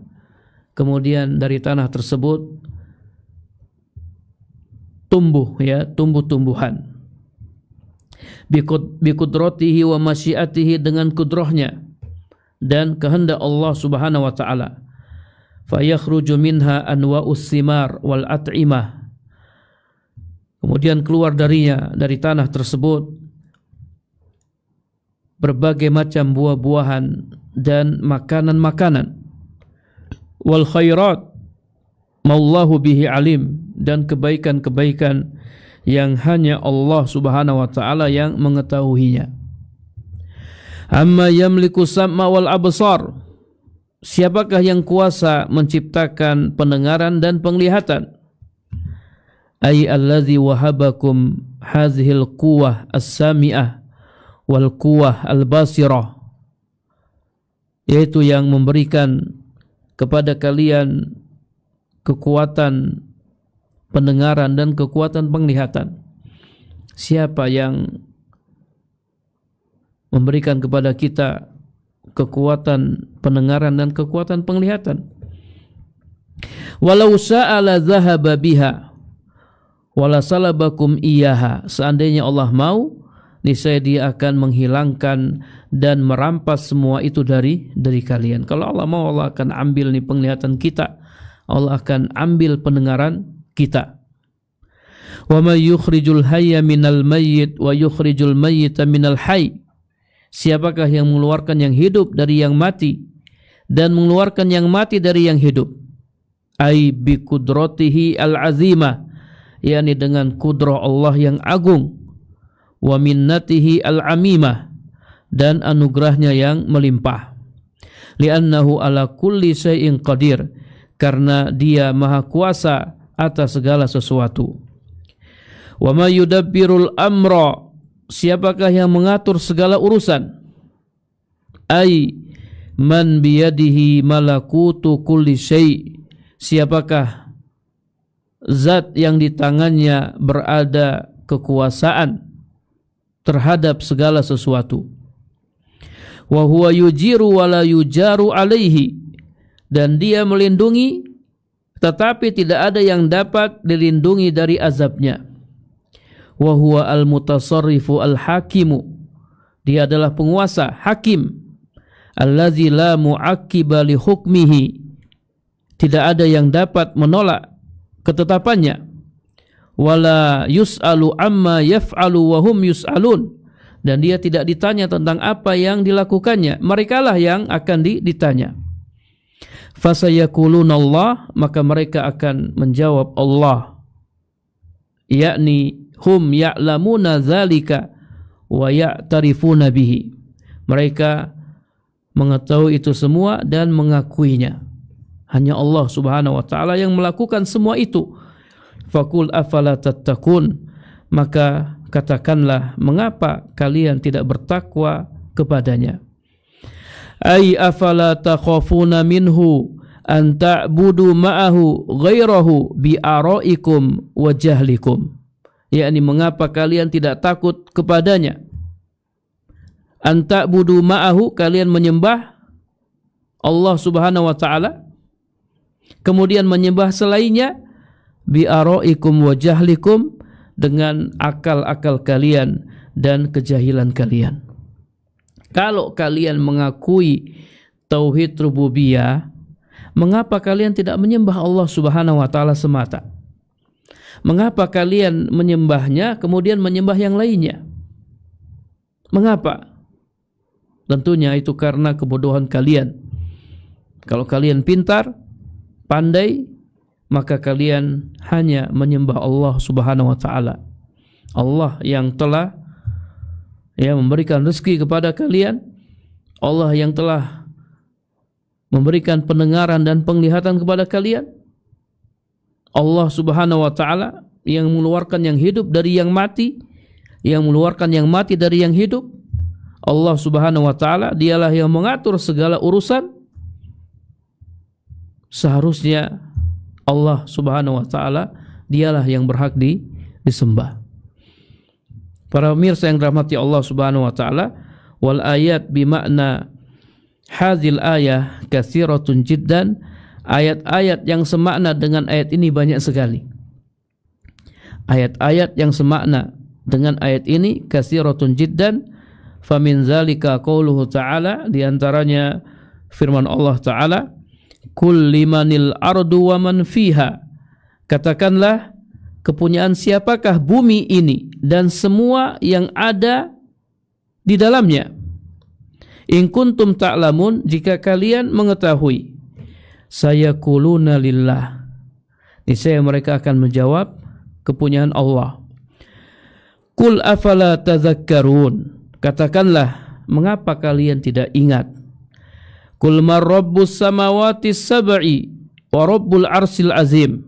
kemudian dari tanah tersebut tumbuh, ya, tumbuh-tumbuhan. Biqudratihi wa masyiatihi, dengan kudrahnya dan kehendak Allah Subhanahu wa ta'ala. Fayakhruju minha anwa'us simar wal at'imah, kemudian keluar darinya, dari tanah tersebut, berbagai macam buah-buahan dan makanan-makanan. Wal khairat mallahu bihi alim, dan kebaikan-kebaikan yang hanya Allah Subhanahu wa ta'ala yang mengetahuinya. Amma yamliku sam'a wal absar, siapakah yang kuasa menciptakan pendengaran dan penglihatan? Ay allazi wahabakum hazihil quwwah as-sami'ah wal quwwah al-basirah, yaitu yang memberikan kepada kalian kekuatan pendengaran dan kekuatan penglihatan. Siapa yang memberikan kepada kita kekuatan pendengaran dan kekuatan penglihatan? Walau sa'ala dhahaba biha wala salabakum iyaha, seandainya Allah mau, niscaya Dia akan menghilangkan dan merampas semua itu dari kalian. Kalau Allah mau, Allah akan ambil nih penglihatan kita, Allah akan ambil pendengaran kita. Wa may yukhrijul hayya minal mayyit wa yukhrijul mayyita minal hayy, siapakah yang mengeluarkan yang hidup dari yang mati dan mengeluarkan yang mati dari yang hidup? Ai bi qudratihi al-azimah, yakni dengan kudrah Allah yang agung, wa minnatihi al-amimah, dan anugerahnya yang melimpah. Li'annahu ala kulli syai'in qadir, karena Dia maha kuasa atas segala sesuatu. Wa ma yudabbirul amra, siapakah yang mengatur segala urusan? Ai man biyadihi malakutu kulli syai', siapakah zat yang di tangannya berada kekuasaan terhadap segala sesuatu. Wa huwa yujiru wa la yujaru alaihi, dan Dia melindungi tetapi tidak ada yang dapat dilindungi dari azabnya. Wa huwa al-mutasarrifu al-hakimu, Dia adalah penguasa, hakim. Allazi la mu'aqqiba li hukmihi, tidak ada yang dapat menolak ketetapannya. Wala yus'alu amma yaf'alu wa hum yus'alun, dan Dia tidak ditanya tentang apa yang dilakukannya, merekalah yang akan ditanya. Fasayakuluna Allah, maka mereka akan menjawab Allah, yakni hum ya'lamuna dzalika wa ya'tarifuna bihi, mereka mengetahui itu semua dan mengakuinya. Hanya Allah Subhanahu wa ta'ala yang melakukan semua itu. Faqul afala tattaqun, maka katakanlah, mengapa kalian tidak bertakwa kepadanya? Ay afala takhafuna minhu an ta'budu ma'ahu ghairahu bi araikum wa jahlikum. Yakni mengapa kalian tidak takut kepadanya? An ta'budu ma'ahu, kalian menyembah Allah Subhanahu wa taala, kemudian menyembah selainnya, bi araikum wa jahlikum, dengan akal-akal kalian dan kejahilan kalian. Kalau kalian mengakui tauhid rububiyah, mengapa kalian tidak menyembah Allah Subhanahu wa taala semata? Mengapa kalian menyembahnya kemudian menyembah yang lainnya? Mengapa? Tentunya itu karena kebodohan kalian. Kalau kalian pintar, pandai, maka kalian hanya menyembah Allah Subhanahu wa taala. Allah yang telah memberikan rezeki kepada kalian, Allah yang telah memberikan pendengaran dan penglihatan kepada kalian, Allah Subhanahu wa taala yang mengeluarkan yang hidup dari yang mati, yang mengeluarkan yang mati dari yang hidup. Allah Subhanahu wa taala dialah yang mengatur segala urusan. Seharusnya Allah Subhanahu wa taala dialah yang berhak disembah. Para pemirsa yang dirahmati Allah Subhanahu wa taala, wal ayat bimakna hadzal ayah katsiratun jiddan. Ayat-ayat yang semakna dengan ayat ini banyak sekali. Ayat-ayat yang semakna dengan ayat ini katsiratun jiddan. Famin zalika qauluhu ta'ala, di antaranya firman Allah taala, kul limanil ardu wa man fiha. Katakanlah, kepunyaan siapakah bumi ini dan semua yang ada di dalamnya. In kuntum ta'lamun, jika kalian mengetahui. Sayaquluna lillah, niscaya mereka akan menjawab kepunyaan Allah. Qul afala tadhakkarun, katakanlah, mengapa kalian tidak ingat? Qul man rabbus samawati sab'i wa rabbul arsil azim,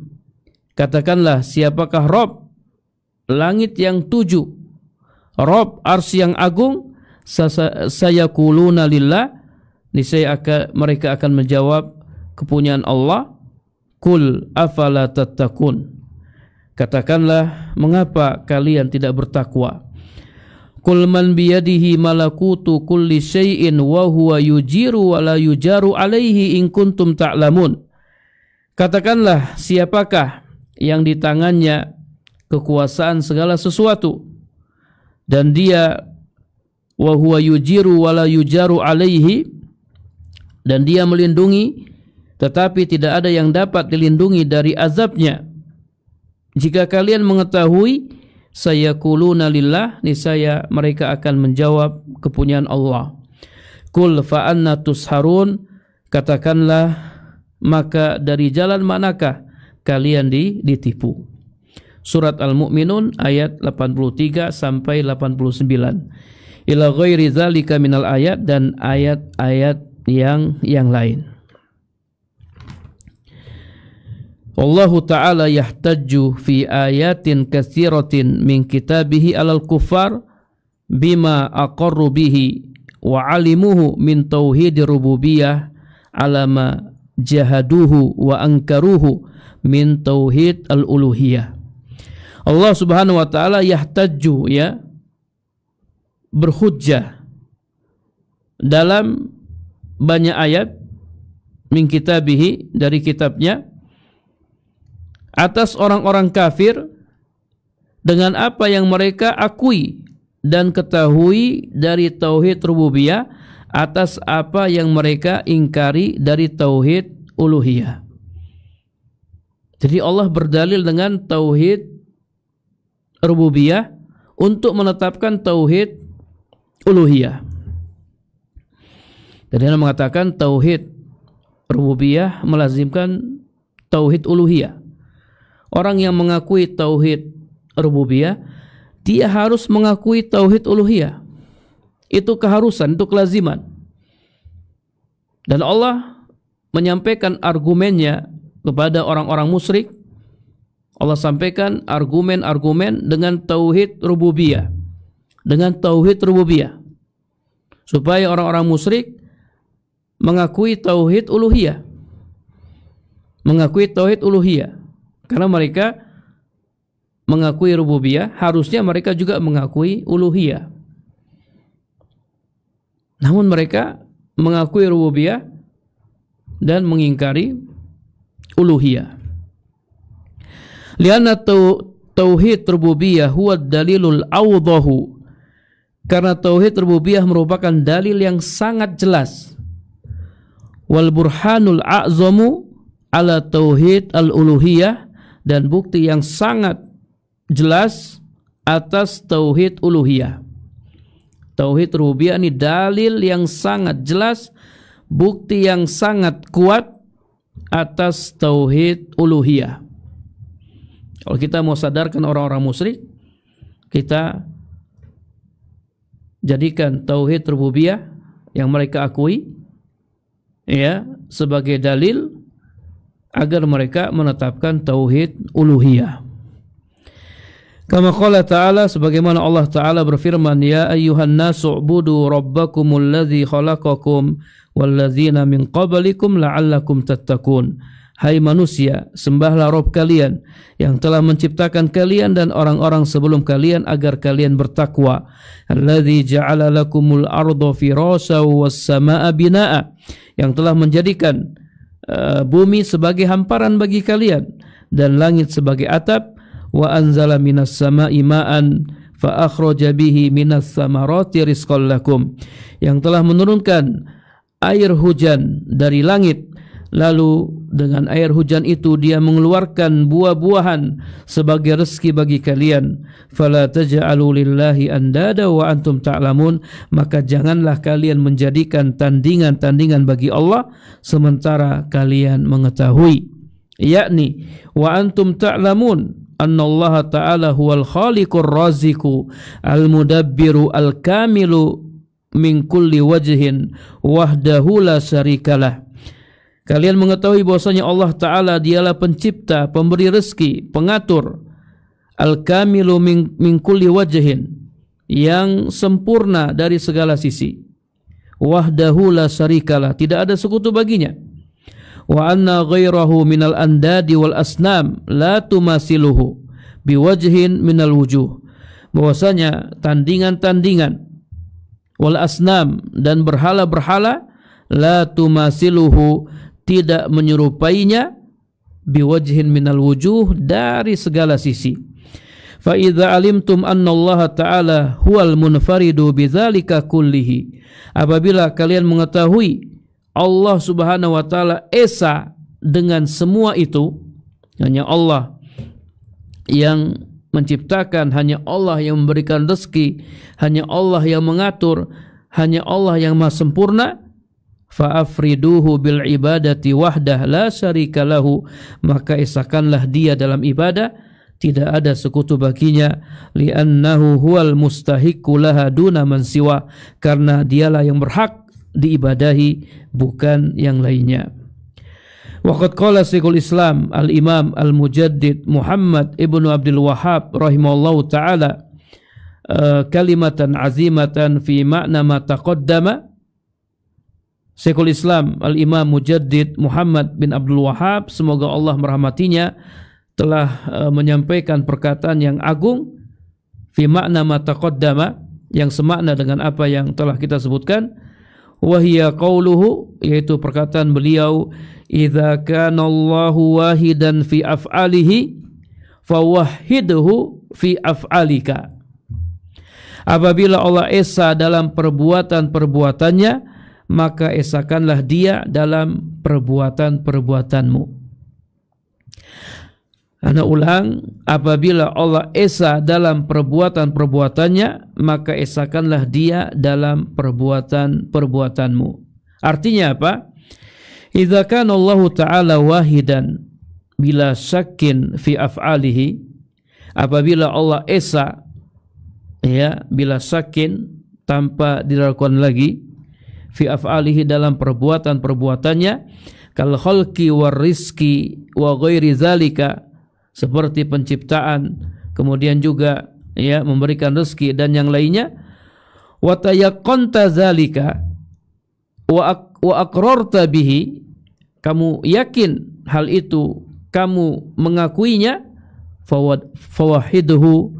katakanlah, siapakah Rabb langit yang 7, Rabb arsy yang agung? Sayaquluna lillah, niscaya mereka akan menjawab kepunyaan Allah. Qul afala tattaqun, katakanlah, mengapa kalian tidak bertakwa? Qul man biyadihi malakutu kulli syai'in wa huwa yujiru wa la yujaru alaihi in kuntum ta'lamun. Katakanlah, siapakah yang di tangannya kekuasaan segala sesuatu, dan dia wa huwa yujiru wa la yujaru alaihi, dan dia melindungi tetapi tidak ada yang dapat dilindungi dari azabnya. Jika kalian mengetahui, sayaquluna lillah, niscaya mereka akan menjawab kepunyaan Allah. Qul fa anna tusharun, katakanlah, maka dari jalan manakah kalian ditipu? Surat Al-Mu'minun ayat 83 sampai 89. Ila ghairi zalika minal ayat, dan ayat-ayat yang lain. Allah Ta'ala yahtajju fi ayatin katsiratin min kitabihi alal kuffar bima aqarru bihi wa alimuhu min tauhidir rububiyah ala ma jahaduhu wa ankaruhu min tauhid al-uluhiyah. Allah Subhanahu wa taala yahtajju, berhujjah dalam banyak ayat min kitabihi, dari kitabnya, atas orang-orang kafir dengan apa yang mereka akui dan ketahui dari tauhid rububiyah, atas apa yang mereka ingkari dari tauhid uluhiyah. Jadi Allah berdalil dengan tauhid rububiyah untuk menetapkan tauhid uluhiyah. Jadi dia mengatakan tauhid rububiyah melazimkan tauhid uluhiyah. Orang yang mengakui tauhid rububiyah, dia harus mengakui tauhid uluhiyah. Itu keharusan, itu kelaziman. Dan Allah menyampaikan argumennya kepada orang-orang musyrik. Allah sampaikan argumen-argumen dengan tauhid rububiyah, dengan tauhid rububiyah, supaya orang-orang musyrik mengakui tauhid uluhiyah. Mengakui tauhid uluhiyah. Karena mereka mengakui rububiyah, harusnya mereka juga mengakui uluhiyah. Namun mereka mengakui rububiyah dan mengingkari uluhiyah. Lianna tauhid rububiyah huwa dalilul awdahu. Karena tauhid rububiyah merupakan dalil yang sangat jelas. Wal burhanul a'zamu ala tauhid al-uluhiyah, dan bukti yang sangat jelas atas tauhid uluhiyah. Tauhid rububiyah ini dalil yang sangat jelas, bukti yang sangat kuat atas tauhid uluhiyah. Kalau kita mau sadarkan orang-orang musyrik, kita jadikan tauhid rububiyah yang mereka akui ya sebagai dalil agar mereka menetapkan tauhid uluhiyah. Kama qala ta'ala, sebagaimana Allah Ta'ala berfirman, ya ayyuhan nasu ubudu rabbakumul ladzi khalaqakum walladzina min qablikum la'allakum tattaqun. Hai manusia, sembahlah Rabb kalian yang telah menciptakan kalian dan orang-orang sebelum kalian agar kalian bertakwa. Alladzi ja'ala lakumul arda firasya was samaa binaa, yang telah menjadikan bumi sebagai hamparan bagi kalian dan langit sebagai atap. Wa anzala minas samaa'i ma'an fa akhraja bihi minas samarati rizqan lakum, yang telah menurunkan air hujan dari langit, lalu dengan air hujan itu dia mengeluarkan buah-buahan sebagai rezeki bagi kalian. Fala taj'alu lillahi andada wa antum ta'lamun, maka janganlah kalian menjadikan tandingan-tandingan bagi Allah sementara kalian mengetahui, yakni wa antum ta'lamun anna Allah Ta'ala huwal khaliqur raziqu al-mudabbiru al-kamilu min kulli wajhin wahdahu la syarikalah. Kalian mengetahui bahwasanya Allah Ta'ala dialah pencipta, pemberi rezeki, pengatur, al-kamilu min kulli wajhin, yang sempurna dari segala sisi, wahdahu la syarikalah, tidak ada sekutu baginya. Wa anna ghairahu minal andadi wal asnam la tumasiluhu biwajhin minal wujuh, bahwasanya tandingan-tandingan wal asnam dan berhala-berhala la tumasiluhu tidak menyerupainya biwajhin minal wujuh dari segala sisi. Fa idza alimtum anna Allah Ta'ala huwal munfaridu bidzalika kullihi, apabila kalian mengetahui Allah Subhanahu wa Ta'ala esa dengan semua itu, hanya Allah yang menciptakan, hanya Allah yang memberikan rezeki, hanya Allah yang mengatur, hanya Allah yang maha sempurna, fa'afriduhu bil ibadati wahdah la syarika lahu, maka esakanlah dia dalam ibadah, tidak ada sekutu baginya, li'annahu huwal mustahiqqu laha duna man siwa, karena dialah yang berhak diibadahi, bukan yang lainnya. Waqad qala Syekhul Islam Al-Imam Al-Mujaddid Muhammad Ibnu Abdul Wahhab rahimahullahu ta'ala kalimatan azimatan fi makna ma taqaddama. Syekhul Islam Al-Imam Mujaddid Muhammad bin Abdul Wahhab, semoga Allah merahmatinya, telah menyampaikan perkataan yang agung, fi makna ma taqaddama, yang semakna dengan apa yang telah kita sebutkan. Wahia qauluhu, yaitu perkataan beliau, idza kana Allahu wahidan fi af'alihi fawahhidhu fi af'alika. Apabila Allah esa dalam perbuatan-perbuatannya, maka esakanlah dia dalam perbuatan-perbuatanmu. Ana ulang, apabila Allah esa dalam perbuatan-perbuatannya, maka esakanlah dia dalam perbuatan-perbuatanmu. Artinya apa? Idza kana Allah Ta'ala wahidan bila syakkin fi af'alihi, apabila Allah esa ya bila syakkin, tanpa diragukan lagi, fi af'alihi dalam perbuatan-perbuatannya, kal khalqi war rizqi wa ghairi zalika, seperti penciptaan, kemudian juga ya memberikan rezeki dan yang lainnya. Wa tayaqqanta zalika aqrarta bihi, kamu yakin hal itu, kamu mengakuinya, fawahidhu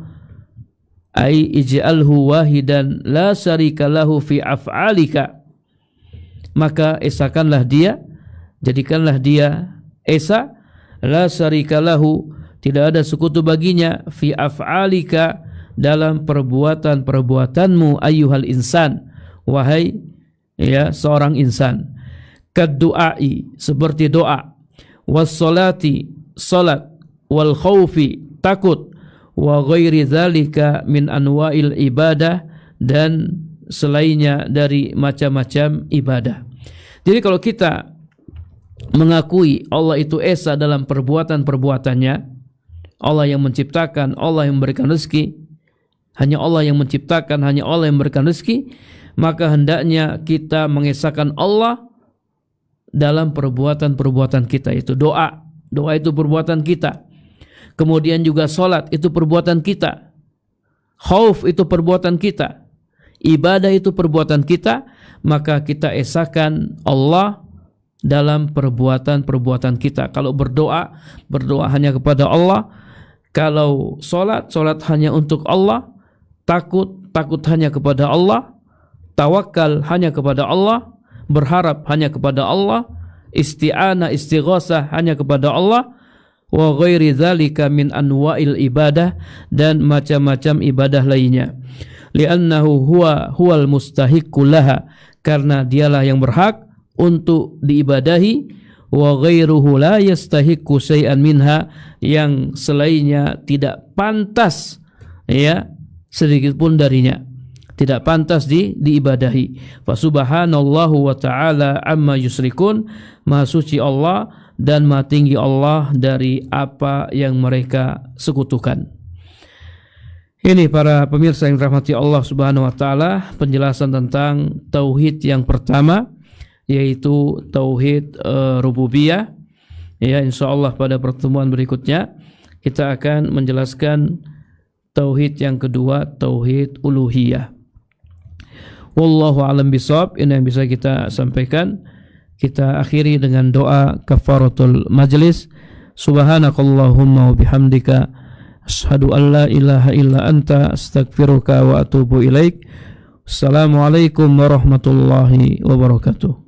ay ij'alhu wahidan la syarika lahu fi af'alika, maka esakanlah dia, jadikanlah dia esa, la syarika lahu, tidak ada sekutu baginya, fi af'alika, dalam perbuatan-perbuatanmu, ayyuhal insan, wahai ya seorang insan. Kaddu'ai, seperti doa, wassolati, salat, wal khawfi, takut, wa ghairi dzalika min anwa'il ibadah, dan selainnya dari macam-macam ibadah. Jadi kalau kita mengakui Allah itu esa dalam perbuatan-perbuatannya, Allah yang menciptakan, Allah yang memberikan rezeki, hanya Allah yang menciptakan, hanya Allah yang memberikan rezeki, maka hendaknya kita mengesahkan Allah dalam perbuatan-perbuatan kita. Itu doa, doa itu perbuatan kita. Kemudian juga salat itu perbuatan kita, khauf itu perbuatan kita, ibadah itu perbuatan kita, maka kita esahkan Allah dalam perbuatan-perbuatan kita. Kalau berdoa, berdoa hanya kepada Allah. Kalau salat, salat hanya untuk Allah. Takut, takut hanya kepada Allah. Tawakal hanya kepada Allah. Berharap hanya kepada Allah. Isti'anah, istighasah hanya kepada Allah. Wa ghairi dzalika min anwa'il ibadah, dan macam-macam ibadah lainnya. Li'annahu huwal mustahiqqu laha, karena dialah yang berhak untuk diibadahi. Wa ghairuhu la yastahiqqu syai'an minha, yang selainnya tidak pantas ya sedikit pun darinya, tidak pantas diibadahi. Fa subhanallahu wa ta'ala amma yusyrikun, maha suci Allah dan maha tinggi Allah dari apa yang mereka sekutukan. Ini para pemirsa yang dirahmati Allah Subhanahu wa taala, penjelasan tentang tauhid yang pertama, yaitu tauhid rububiyah. Ya, insyaallah pada pertemuan berikutnya kita akan menjelaskan tauhid yang kedua, tauhid uluhiyah. Wallahu a'lam bishawab. Ini yang bisa kita sampaikan. Kita akhiri dengan doa kafaratul majlis. Subhanakallahumma wa bihamdika, asyhadu an la ilaha illa anta, astaghfiruka wa atubu ilaik. Assalamualaikum warahmatullahi wabarakatuh.